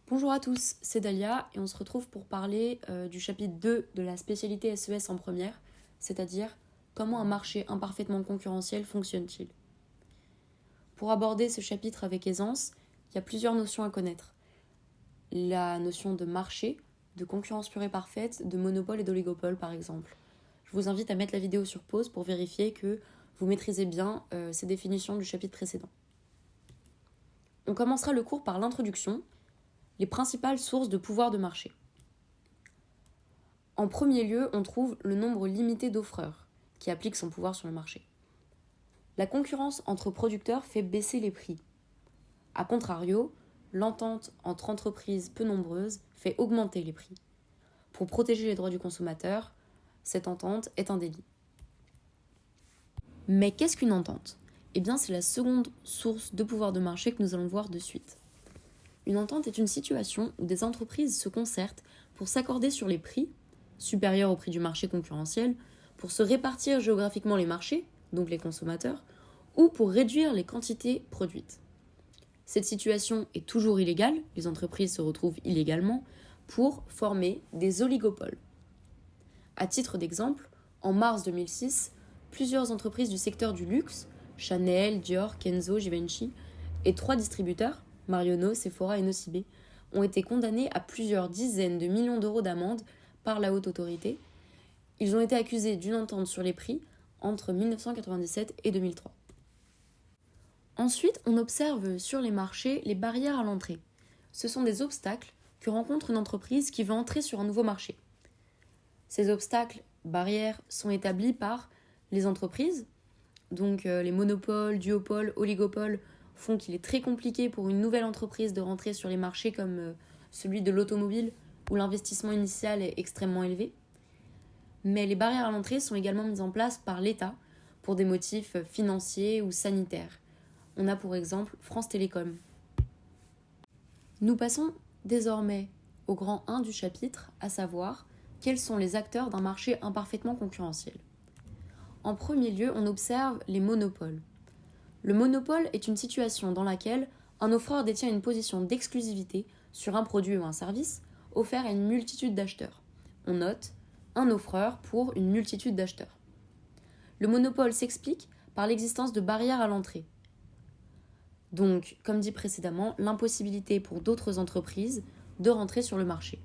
Bonjour à tous, c'est Dalia et on se retrouve pour parler du chapitre 2 de la spécialité SES en première, c'est-à-dire comment un marché imparfaitement concurrentiel fonctionne-t-il. Pour aborder ce chapitre avec aisance, il y a plusieurs notions à connaître. La notion de marché, de concurrence pure et parfaite, de monopole et d'oligopole par exemple. Je vous invite à mettre la vidéo sur pause pour vérifier que vous maîtrisez bien ces définitions du chapitre précédent. On commencera le cours par l'introduction, les principales sources de pouvoir de marché. En premier lieu, on trouve le nombre limité d'offreurs, qui applique son pouvoir sur le marché. La concurrence entre producteurs fait baisser les prix. A contrario, l'entente entre entreprises peu nombreuses fait augmenter les prix. Pour protéger les droits du consommateur, cette entente est un délit. Mais qu'est-ce qu'une entente ? Eh bien, c'est la seconde source de pouvoir de marché que nous allons voir de suite. Une entente est une situation où des entreprises se concertent pour s'accorder sur les prix, supérieurs au prix du marché concurrentiel, pour se répartir géographiquement les marchés, donc les consommateurs, ou pour réduire les quantités produites. Cette situation est toujours illégale, les entreprises se retrouvent illégalement, pour former des oligopoles. À titre d'exemple, en mars 2006, plusieurs entreprises du secteur du luxe, Chanel, Dior, Kenzo, Givenchy, et 3 distributeurs, Marionnaud, Sephora et Nocibé, ont été condamnés à plusieurs dizaines de millions d'euros d'amende par la haute autorité. Ils ont été accusés d'une entente sur les prix entre 1997 et 2003. Ensuite, on observe sur les marchés les barrières à l'entrée. Ce sont des obstacles que rencontre une entreprise qui veut entrer sur un nouveau marché. Ces obstacles, barrières, sont établis par les entreprises, donc les monopoles, duopoles, oligopoles, font qu'il est très compliqué pour une nouvelle entreprise de rentrer sur les marchés comme celui de l'automobile, où l'investissement initial est extrêmement élevé. Mais les barrières à l'entrée sont également mises en place par l'État pour des motifs financiers ou sanitaires. On a pour exemple France Télécom. Nous passons désormais au grand 1 du chapitre, à savoir quels sont les acteurs d'un marché imparfaitement concurrentiel. En premier lieu, on observe les monopoles. Le monopole est une situation dans laquelle un offreur détient une position d'exclusivité sur un produit ou un service offert à une multitude d'acheteurs. On note un offreur pour une multitude d'acheteurs. Le monopole s'explique par l'existence de barrières à l'entrée. Donc, comme dit précédemment, l'impossibilité pour d'autres entreprises de rentrer sur le marché.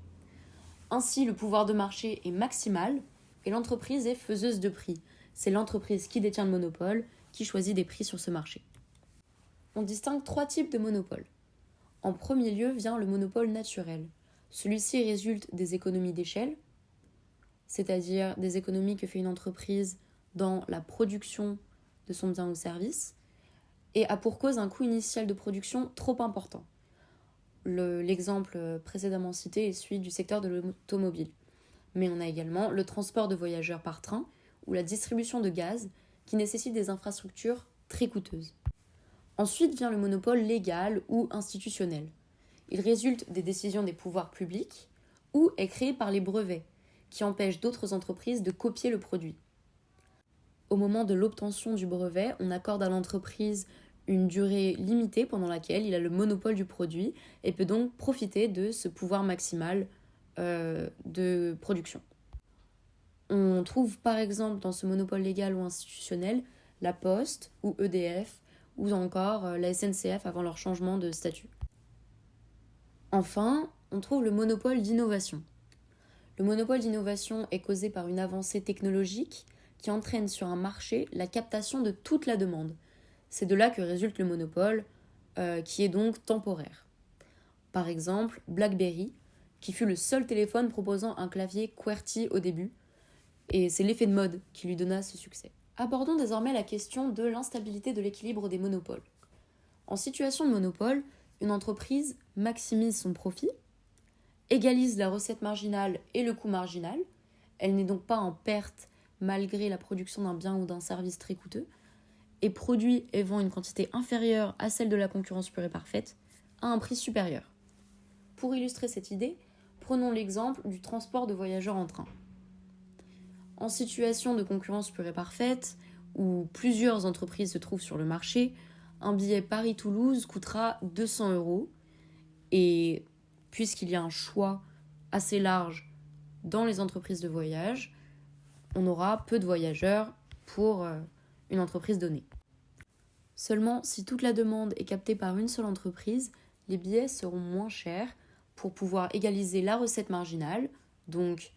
Ainsi, le pouvoir de marché est maximal et l'entreprise est faiseuse de prix. C'est l'entreprise qui détient le monopole qui choisit des prix sur ce marché. On distingue 3 types de monopoles. En premier lieu vient le monopole naturel. Celui-ci résulte des économies d'échelle, c'est-à-dire des économies que fait une entreprise dans la production de son bien ou service, et a pour cause un coût initial de production trop important. L'exemple précédemment cité est celui du secteur de l'automobile. Mais on a également le transport de voyageurs par train ou la distribution de gaz qui nécessite des infrastructures très coûteuses. Ensuite vient le monopole légal ou institutionnel. Il résulte des décisions des pouvoirs publics ou est créé par les brevets, qui empêchent d'autres entreprises de copier le produit. Au moment de l'obtention du brevet, on accorde à l'entreprise une durée limitée pendant laquelle il a le monopole du produit et peut donc profiter de ce pouvoir maximal de production. On trouve par exemple dans ce monopole légal ou institutionnel la Poste ou EDF ou encore la SNCF avant leur changement de statut. Enfin, on trouve le monopole d'innovation. Le monopole d'innovation est causé par une avancée technologique qui entraîne sur un marché la captation de toute la demande. C'est de là que résulte le monopole, qui est donc temporaire. Par exemple, BlackBerry, qui fut le seul téléphone proposant un clavier QWERTY au début, et c'est l'effet de mode qui lui donna ce succès. Abordons désormais la question de l'instabilité de l'équilibre des monopoles. En situation de monopole, une entreprise maximise son profit, égalise la recette marginale et le coût marginal, elle n'est donc pas en perte malgré la production d'un bien ou d'un service très coûteux, et produit et vend une quantité inférieure à celle de la concurrence pure et parfaite, à un prix supérieur. Pour illustrer cette idée, prenons l'exemple du transport de voyageurs en train. En situation de concurrence pure et parfaite, où plusieurs entreprises se trouvent sur le marché, un billet Paris-Toulouse coûtera 200 €, et puisqu'il y a un choix assez large dans les entreprises de voyage, on aura peu de voyageurs pour une entreprise donnée. Seulement, si toute la demande est captée par une seule entreprise, les billets seront moins chers pour pouvoir égaliser la recette marginale, donc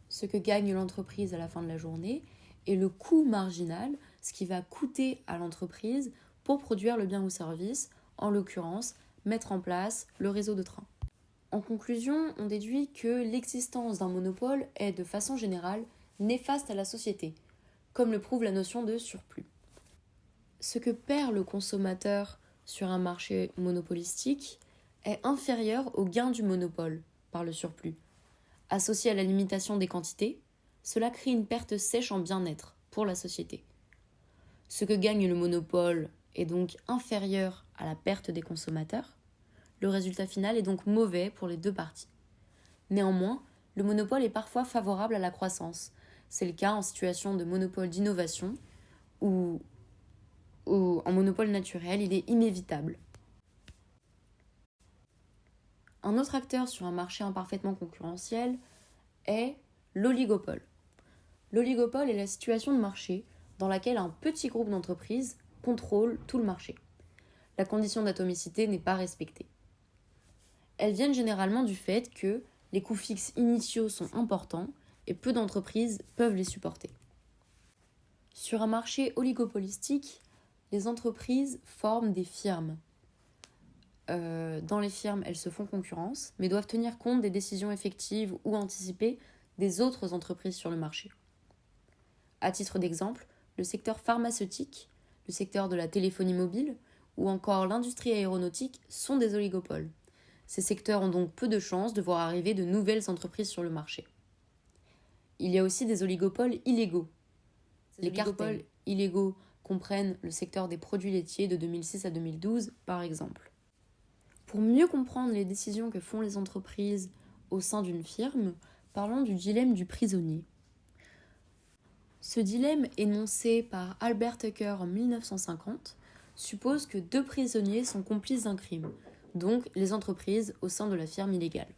ce que gagne l'entreprise à la fin de la journée, et le coût marginal, ce qui va coûter à l'entreprise pour produire le bien ou service, en l'occurrence, mettre en place le réseau de train. En conclusion, on déduit que l'existence d'un monopole est, de façon générale, néfaste à la société, comme le prouve la notion de surplus. Ce que perd le consommateur sur un marché monopolistique est inférieur au gain du monopole par le surplus. Associé à la limitation des quantités, cela crée une perte sèche en bien-être pour la société. Ce que gagne le monopole est donc inférieur à la perte des consommateurs. Le résultat final est donc mauvais pour les deux parties. Néanmoins, le monopole est parfois favorable à la croissance. C'est le cas en situation de monopole d'innovation ou en monopole naturel, il est inévitable. Un autre acteur sur un marché imparfaitement concurrentiel est l'oligopole. L'oligopole est la situation de marché dans laquelle un petit groupe d'entreprises contrôle tout le marché. La condition d'atomicité n'est pas respectée. Elles viennent généralement du fait que les coûts fixes initiaux sont importants et peu d'entreprises peuvent les supporter. Sur un marché oligopolistique, les entreprises forment des firmes. Dans les firmes, elles se font concurrence, mais doivent tenir compte des décisions effectives ou anticipées des autres entreprises sur le marché. À titre d'exemple, le secteur pharmaceutique, le secteur de la téléphonie mobile ou encore l'industrie aéronautique sont des oligopoles. Ces secteurs ont donc peu de chances de voir arriver de nouvelles entreprises sur le marché. Il y a aussi des oligopoles illégaux. Les cartels illégaux comprennent le secteur des produits laitiers de 2006 à 2012, par exemple. Pour mieux comprendre les décisions que font les entreprises au sein d'une firme, parlons du dilemme du prisonnier. Ce dilemme, énoncé par Albert Tucker en 1950, suppose que deux prisonniers sont complices d'un crime, donc les entreprises au sein de la firme illégale.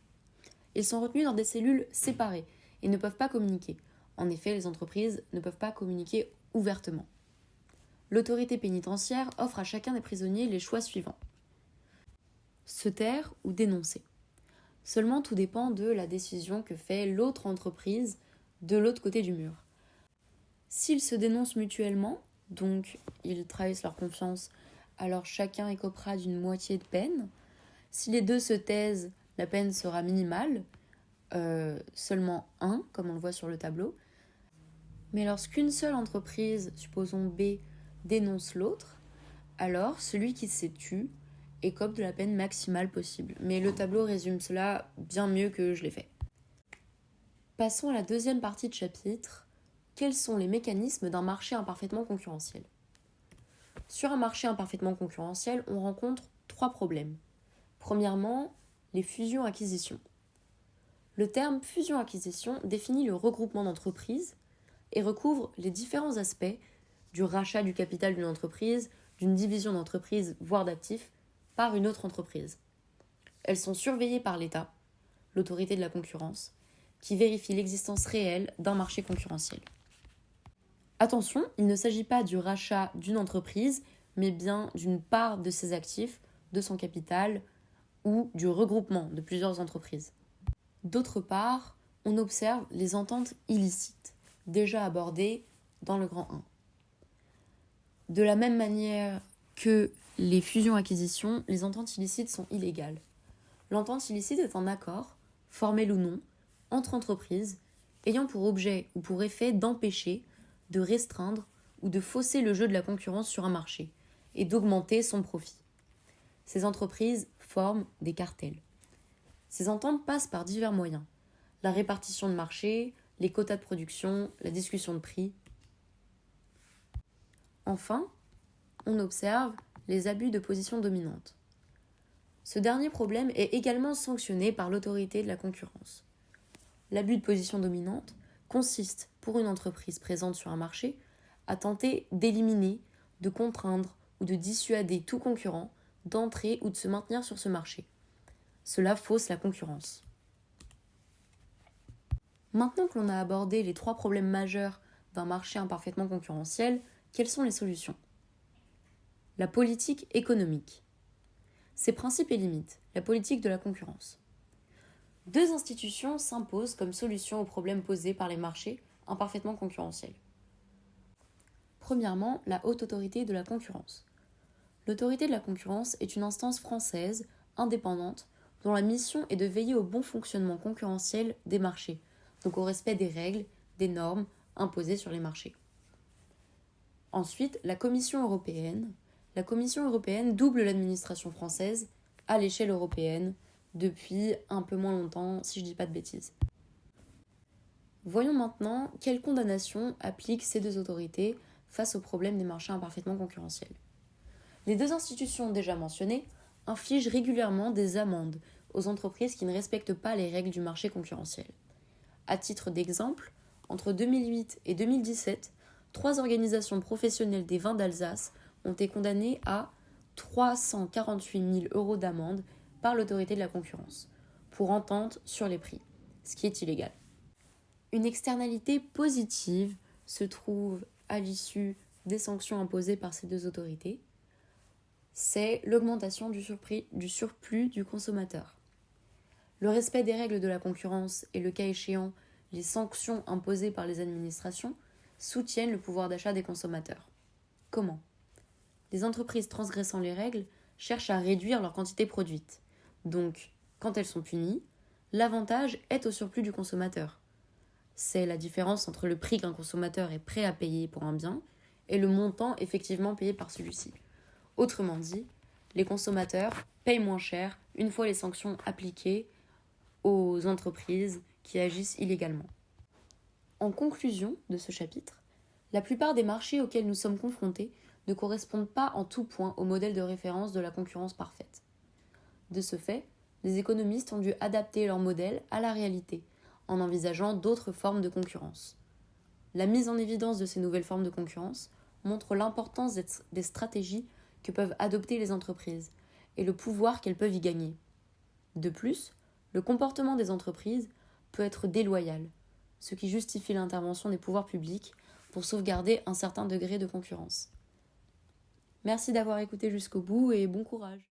Ils sont retenus dans des cellules séparées et ne peuvent pas communiquer. En effet, les entreprises ne peuvent pas communiquer ouvertement. L'autorité pénitentiaire offre à chacun des prisonniers les choix suivants. Se taire ou dénoncer. Seulement tout dépend de la décision que fait l'autre entreprise de l'autre côté du mur. S'ils se dénoncent mutuellement, donc ils trahissent leur confiance, alors chacun écopera d'une moitié de peine. Si les deux se taisent, la peine sera minimale, seulement 1, comme on le voit sur le tableau. Mais lorsqu'une seule entreprise, supposons B, dénonce l'autre, alors celui qui s'est tu écope de la peine maximale possible. Mais le tableau résume cela bien mieux que je l'ai fait. Passons à la deuxième partie de chapitre. Quels sont les mécanismes d'un marché imparfaitement concurrentiel ? Sur un marché imparfaitement concurrentiel, on rencontre 3 problèmes. Premièrement, les fusions-acquisitions. Le terme fusion-acquisition définit le regroupement d'entreprises et recouvre les différents aspects du rachat du capital d'une entreprise, d'une division d'entreprise, voire d'actifs, par une autre entreprise. Elles sont surveillées par l'État, l'autorité de la concurrence, qui vérifie l'existence réelle d'un marché concurrentiel. Attention, il ne s'agit pas du rachat d'une entreprise, mais bien d'une part de ses actifs, de son capital ou du regroupement de plusieurs entreprises. D'autre part, on observe les ententes illicites, déjà abordées dans le grand 1. De la même manière que les fusions-acquisitions, les ententes illicites sont illégales. L'entente illicite est un accord, formel ou non, entre entreprises ayant pour objet ou pour effet d'empêcher, de restreindre ou de fausser le jeu de la concurrence sur un marché et d'augmenter son profit. Ces entreprises forment des cartels. Ces ententes passent par divers moyens. La répartition de marché, les quotas de production, la discussion de prix. Enfin, on observe les abus de position dominante. Ce dernier problème est également sanctionné par l'autorité de la concurrence. L'abus de position dominante consiste, pour une entreprise présente sur un marché, à tenter d'éliminer, de contraindre ou de dissuader tout concurrent d'entrer ou de se maintenir sur ce marché. Cela fausse la concurrence. Maintenant que l'on a abordé les 3 problèmes majeurs d'un marché imparfaitement concurrentiel, quelles sont les solutions ? La politique économique. Ses principes et limites. La politique de la concurrence. 2 institutions s'imposent comme solution aux problèmes posés par les marchés imparfaitement concurrentiels. Premièrement, la Haute Autorité de la concurrence. L'Autorité de la concurrence est une instance française, indépendante, dont la mission est de veiller au bon fonctionnement concurrentiel des marchés, donc au respect des règles, des normes imposées sur les marchés. Ensuite, la Commission européenne. La Commission européenne double l'administration française à l'échelle européenne depuis un peu moins longtemps, si je ne dis pas de bêtises. Voyons maintenant quelles condamnations appliquent ces 2 autorités face au problème des marchés imparfaitement concurrentiels. Les 2 institutions déjà mentionnées infligent régulièrement des amendes aux entreprises qui ne respectent pas les règles du marché concurrentiel. À titre d'exemple, entre 2008 et 2017, 3 organisations professionnelles des vins d'Alsace ont été condamnées à 348 000 € d'amende par l'autorité de la concurrence pour entente sur les prix, ce qui est illégal. Une externalité positive se trouve à l'issue des sanctions imposées par ces 2 autorités, c'est l'augmentation du surplus du consommateur. Le respect des règles de la concurrence et le cas échéant, les sanctions imposées par les administrations soutiennent le pouvoir d'achat des consommateurs. Comment ? Les entreprises transgressant les règles cherchent à réduire leur quantité produite. Donc, quand elles sont punies, l'avantage est au surplus du consommateur. C'est la différence entre le prix qu'un consommateur est prêt à payer pour un bien et le montant effectivement payé par celui-ci. Autrement dit, les consommateurs payent moins cher une fois les sanctions appliquées aux entreprises qui agissent illégalement. En conclusion de ce chapitre, la plupart des marchés auxquels nous sommes confrontés ne correspondent pas en tout point au modèle de référence de la concurrence parfaite. De ce fait, les économistes ont dû adapter leur modèle à la réalité, en envisageant d'autres formes de concurrence. La mise en évidence de ces nouvelles formes de concurrence montre l'importance des stratégies que peuvent adopter les entreprises et le pouvoir qu'elles peuvent y gagner. De plus, le comportement des entreprises peut être déloyal, ce qui justifie l'intervention des pouvoirs publics pour sauvegarder un certain degré de concurrence. Merci d'avoir écouté jusqu'au bout et bon courage.